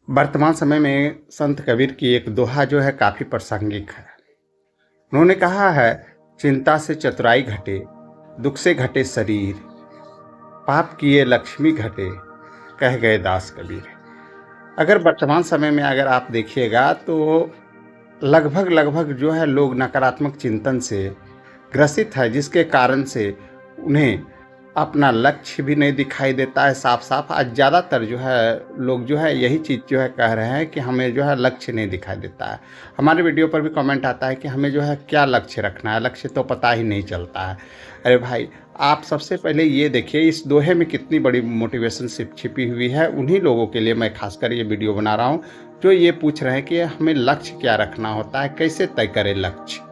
वर्तमान समय में संत कबीर की एक दोहा जो है काफ़ी प्रासंगिक है। उन्होंने कहा है, चिंता से चतुराई घटे, दुख से घटे शरीर, पाप किए लक्ष्मी घटे, कह गए दास कबीर। अगर वर्तमान समय में अगर आप देखिएगा तो लगभग जो है लोग नकारात्मक चिंतन से ग्रसित है, जिसके कारण से उन्हें अपना लक्ष्य भी नहीं दिखाई देता है साफ-साफ। आज ज़्यादातर जो है लोग जो है यही चीज़ जो है कह रहे हैं कि हमें जो है लक्ष्य नहीं दिखाई देता है। हमारे वीडियो पर भी कमेंट आता है कि हमें जो है क्या लक्ष्य रखना है, लक्ष्य तो पता ही नहीं चलता है। अरे भाई, आप सबसे पहले ये देखिए इस दोहे में कितनी बड़ी मोटिवेशन छिपी हुई है। उन्हीं लोगों के लिए मैं खासकर ये वीडियो बना रहा हूँ जो ये पूछ रहे हैं कि हमें लक्ष्य क्या रखना होता है, कैसे तय करें लक्ष्य।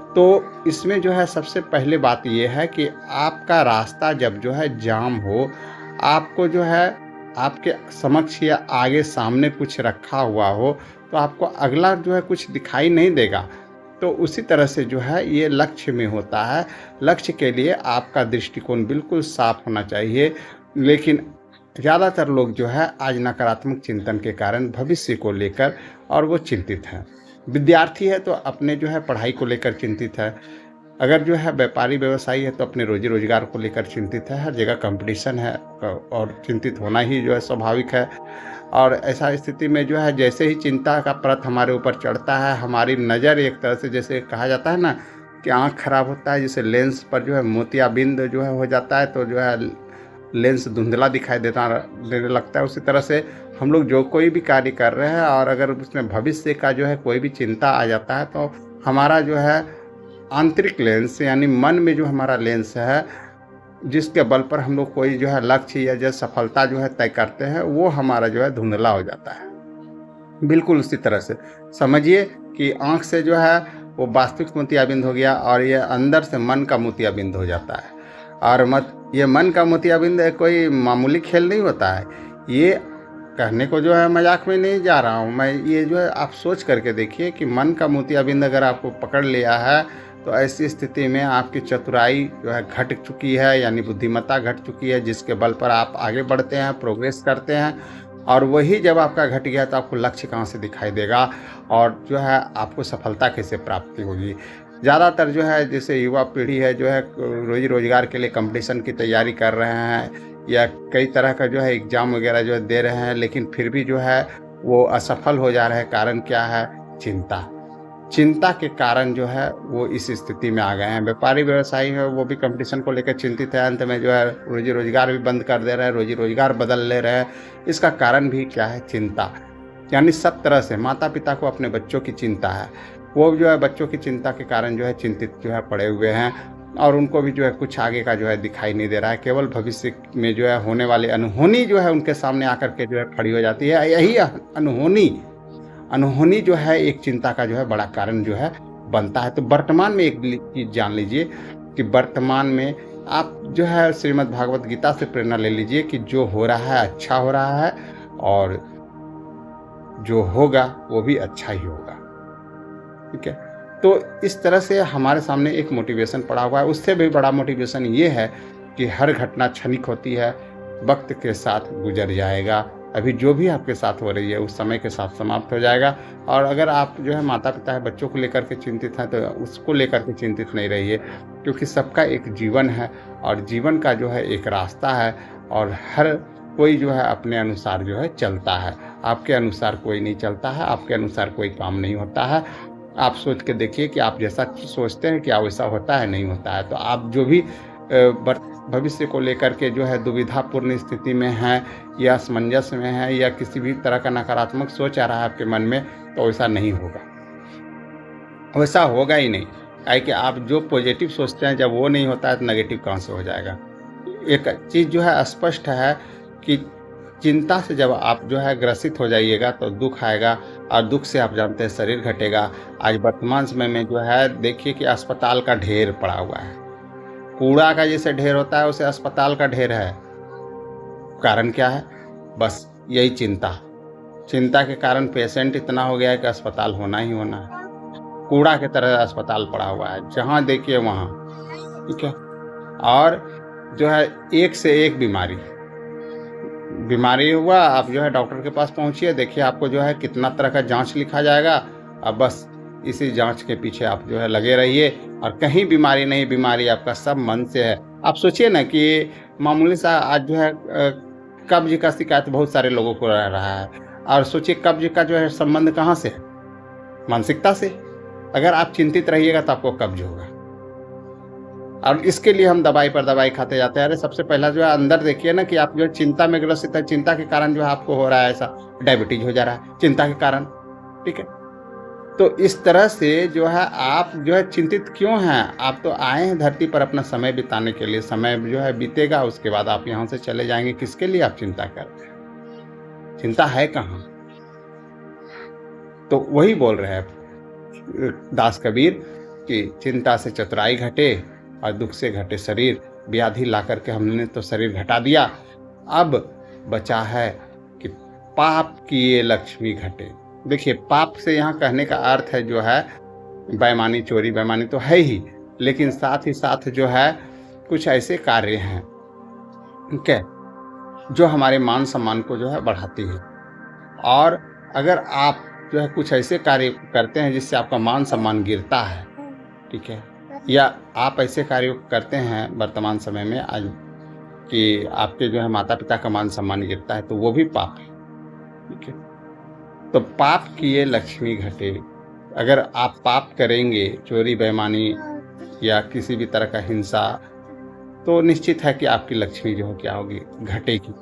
तो इसमें जो है सबसे पहले बात ये है कि आपका रास्ता जब जो है जाम हो, आपको जो है आपके समक्ष या आगे सामने कुछ रखा हुआ हो, तो आपको अगला जो है कुछ दिखाई नहीं देगा। तो उसी तरह से जो है ये लक्ष्य में होता है। लक्ष्य के लिए आपका दृष्टिकोण बिल्कुल साफ होना चाहिए। लेकिन ज़्यादातर लोग जो है आज नकारात्मक चिंतन के कारण भविष्य को लेकर और वो चिंतित हैं। विद्यार्थी है तो अपने जो है पढ़ाई को लेकर चिंतित है। अगर जो है व्यापारी व्यवसायी है तो अपने रोजी रोजगार को लेकर चिंतित है। हर जगह कंपटीशन है और चिंतित होना ही जो है स्वाभाविक है। और ऐसा स्थिति में जो है जैसे ही चिंता का परत हमारे ऊपर चढ़ता है, हमारी नज़र एक तरह से जैसे कहा जाता है ना कि आँख खराब होता है, जैसे लेंस पर जो है मोतियाबिंद जो है हो जाता है, तो जो है लेंस धुंधला दिखाई देने लगता है। उसी तरह से हम लोग जो कोई भी कार्य कर रहे हैं और अगर उसमें भविष्य का जो है कोई भी चिंता आ जाता है तो हमारा जो है आंतरिक लेंस यानी मन में जो हमारा लेंस है, जिसके बल पर हम लोग कोई जो है लक्ष्य या जो सफलता जो है तय करते हैं, वो हमारा जो है धुंधला हो जाता है। बिल्कुल उसी तरह से समझिए कि आँख से जो है वो वास्तविक मोतियाबिंद हो गया और ये अंदर से मन का मोतियाबिंद हो जाता है। और ये मन का मोतियाबिंद कोई मामूली खेल नहीं होता है। ये कहने को जो है मजाक में नहीं जा रहा हूँ मैं, ये जो है आप सोच करके देखिए कि मन का मोतियाबिंद अगर आपको पकड़ लिया है तो ऐसी स्थिति में आपकी चतुराई जो है घट चुकी है, यानी बुद्धिमत्ता घट चुकी है, जिसके बल पर आप आगे बढ़ते हैं, प्रोग्रेस करते हैं। और वही जब आपका घट गया तो आपको लक्ष्य कहाँ से दिखाई देगा और जो है आपको सफलता कैसे प्राप्ति होगी। ज़्यादातर जो है जैसे युवा पीढ़ी है जो है रोजी रोजगार के लिए कंपटीशन की तैयारी कर रहे हैं या कई तरह का जो है एग्ज़ाम वगैरह जो है दे रहे हैं, लेकिन फिर भी जो है वो असफल हो जा रहे हैं। कारण क्या है? चिंता। चिंता के कारण जो है वो इस स्थिति में आ गए हैं। व्यापारी व्यवसायी है वो भी कंपटीशन को लेकर चिंतित है, अंत में जो है रोजी रोजगार भी बंद कर दे रहे हैं, रोजी रोजगार बदल ले रहे हैं। इसका कारण भी क्या है? चिंता। यानी सब तरह से माता पिता को अपने बच्चों की चिंता है, वो जो है बच्चों की चिंता के कारण जो है चिंतित जो है पड़े हुए हैं और उनको भी जो है कुछ आगे का जो है दिखाई नहीं दे रहा है। केवल भविष्य में जो है होने वाली अनहोनी जो है उनके सामने आकर के जो है खड़ी हो जाती है। यही अनहोनी जो है एक चिंता का जो है बड़ा कारण जो है बनता है। तो वर्तमान में एक चीज़ जान लीजिए कि वर्तमान में आप जो है श्रीमद् भागवत गीता से प्रेरणा ले लीजिए कि जो हो रहा है अच्छा हो रहा है और जो होगा वो भी अच्छा ही होगा। ठीक है, तो इस तरह से हमारे सामने एक मोटिवेशन पड़ा हुआ है। उससे भी बड़ा मोटिवेशन ये है कि हर घटना क्षणिक होती है, वक्त के साथ गुजर जाएगा। अभी जो भी आपके साथ हो रही है उस समय के साथ समाप्त हो जाएगा। और अगर आप जो है माता पिता है बच्चों को लेकर के चिंतित हैं तो उसको लेकर के चिंतित नहीं रहिए, क्योंकि सबका एक जीवन है और जीवन का जो है एक रास्ता है और हर कोई जो है अपने अनुसार जो है चलता है। आपके अनुसार कोई नहीं चलता है, आपके अनुसार कोई काम नहीं होता है। आप सोच के देखिए कि आप जैसा सोचते हैं क्या वैसा होता है? नहीं होता है। तो आप जो भी भविष्य को लेकर के जो है दुविधापूर्ण स्थिति में हैं या असमंजस में हैं या किसी भी तरह का नकारात्मक सोच आ रहा है आपके मन में, तो वैसा नहीं होगा, वैसा होगा ही नहीं। काहे कि आप जो पॉजिटिव सोचते हैं जब वो नहीं होता है तो नेगेटिव कहाँ से हो जाएगा। एक चीज़ जो है स्पष्ट है कि चिंता से जब आप जो है ग्रसित हो जाइएगा तो दुख आएगा और दुख से आप जानते हैं शरीर घटेगा। आज वर्तमान समय में जो है देखिए कि अस्पताल का ढेर पड़ा हुआ है। कूड़ा का जैसे ढेर होता है उसे अस्पताल का ढेर है। कारण क्या है? बस यही चिंता। चिंता के कारण पेशेंट इतना हो गया है कि अस्पताल होना ही होना है। कूड़ा की तरह अस्पताल पड़ा हुआ है, जहाँ देखिए वहाँ। ठीक है, और जो है एक से एक बीमारी, बीमारी हुआ, आप जो है डॉक्टर के पास पहुँचिए, देखिए आपको जो है कितना तरह का जाँच लिखा जाएगा। अब बस इसी जाँच के पीछे आप जो है लगे रहिए और कहीं बीमारी नहीं, बीमारी आपका सब मन से है। आप सोचिए ना कि मामूली सा आज जो है कब्ज़ का शिकायत बहुत सारे लोगों को रह रहा है और सोचिए कब्ज़ का जो है संबंध कहाँ से है? मानसिकता से। अगर आप चिंतित रहिएगा तो आपको कब्ज़ होगा। और इसके लिए हम दवाई पर दवाई खाते जाते हैं। अरे सबसे पहला जो है अंदर देखिए ना कि आप जो है चिंता में ग्रसित है, चिंता के कारण जो है आपको हो रहा है ऐसा, डायबिटीज हो जा रहा है चिंता के कारण, ठीक है। तो इस तरह से जो है आप जो है चिंतित क्यों हैं? आप तो आए हैं धरती पर अपना समय बिताने के लिए, समय जो है बीतेगा उसके बाद आप यहाँ से चले जाएंगे। किसके लिए आप चिंता कर रहे हैं? चिंता है कहाँ? तो वही बोल रहे हैं दास कबीर कि चिंता से चतुराई घटे और दुख से घटे शरीर। व्याधि ला करके हमने तो शरीर घटा दिया, अब बचा है कि पाप किए लक्ष्मी घटे। देखिए पाप से यहाँ कहने का अर्थ है जो है बेईमानी, चोरी बेईमानी तो है ही, लेकिन साथ ही साथ जो है कुछ ऐसे कार्य हैं, ठीक है, जो हमारे मान सम्मान को जो है बढ़ाती है। और अगर आप जो है कुछ ऐसे कार्य करते हैं जिससे आपका मान सम्मान गिरता है, ठीक है, या आप ऐसे कार्य करते हैं वर्तमान समय में आज कि आपके जो है माता पिता का मान सम्मान गिरता है, तो वो भी पाप है, ठीक है। तो पाप किए लक्ष्मी घटे। अगर आप पाप करेंगे, चोरी बेईमानी या किसी भी तरह का हिंसा, तो निश्चित है कि आपकी लक्ष्मी जो है क्या होगी, घटेगी,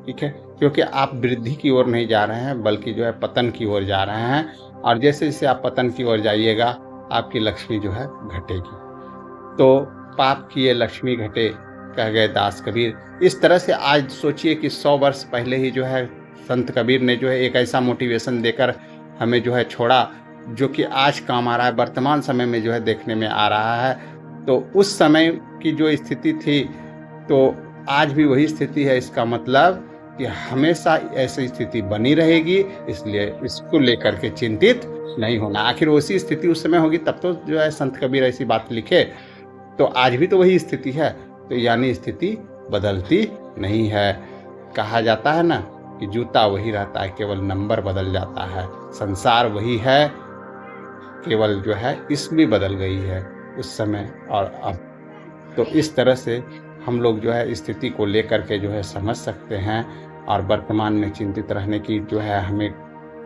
ठीक है, क्योंकि आप वृद्धि की ओर नहीं जा रहे हैं बल्कि जो है पतन की ओर जा रहे हैं। और जैसे जैसे आप पतन की ओर जाइएगा आपकी लक्ष्मी जो है घटेगी। तो पाप किए लक्ष्मी घटे कह गए दास कबीर। इस तरह से आज सोचिए कि 100 वर्ष पहले ही जो है संत कबीर ने जो है एक ऐसा मोटिवेशन देकर हमें जो है छोड़ा जो कि आज काम आ रहा है, वर्तमान समय में जो है देखने में आ रहा है। तो उस समय की जो स्थिति थी तो आज भी वही स्थिति है। इसका मतलब कि हमेशा ऐसी स्थिति बनी रहेगी, इसलिए इसको लेकर के चिंतित नहीं होना। आखिर उसी स्थिति उस समय होगी तब तो जो है संत कबीर ऐसी बात लिखे। तो आज भी तो वही स्थिति है, तो यानी स्थिति बदलती नहीं है। कहा जाता है ना कि जूता वही रहता है, केवल नंबर बदल जाता है। संसार वही है, केवल जो है इसमें बदल गई है उस समय और अब। तो इस तरह से हम लोग जो है स्थिति को लेकर के जो है समझ सकते हैं और वर्तमान में चिंतित रहने की जो है हमें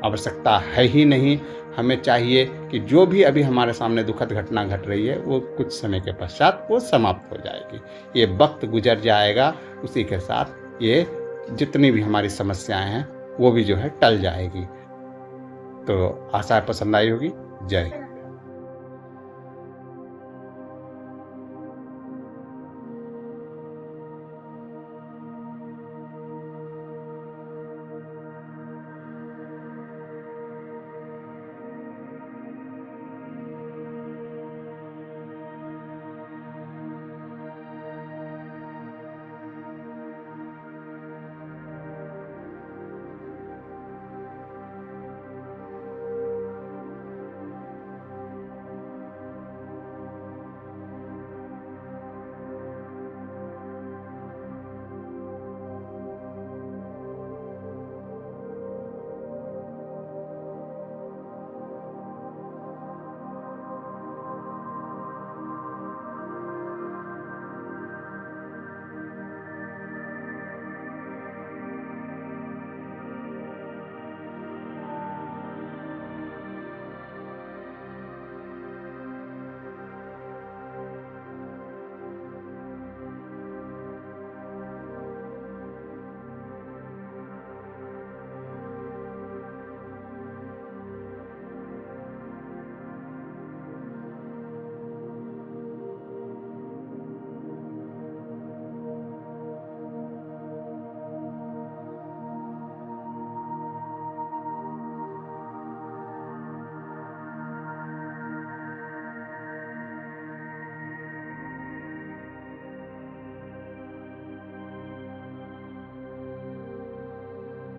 आवश्यकता है ही नहीं। हमें चाहिए कि जो भी अभी हमारे सामने दुखद घटना घट रही है वो कुछ समय के पश्चात वो समाप्त हो जाएगी। ये वक्त गुजर जाएगा, उसी के साथ ये जितनी भी हमारी समस्याएं हैं वो भी जो है टल जाएगी। तो आशा पसंद आई होगी। जय हिंद।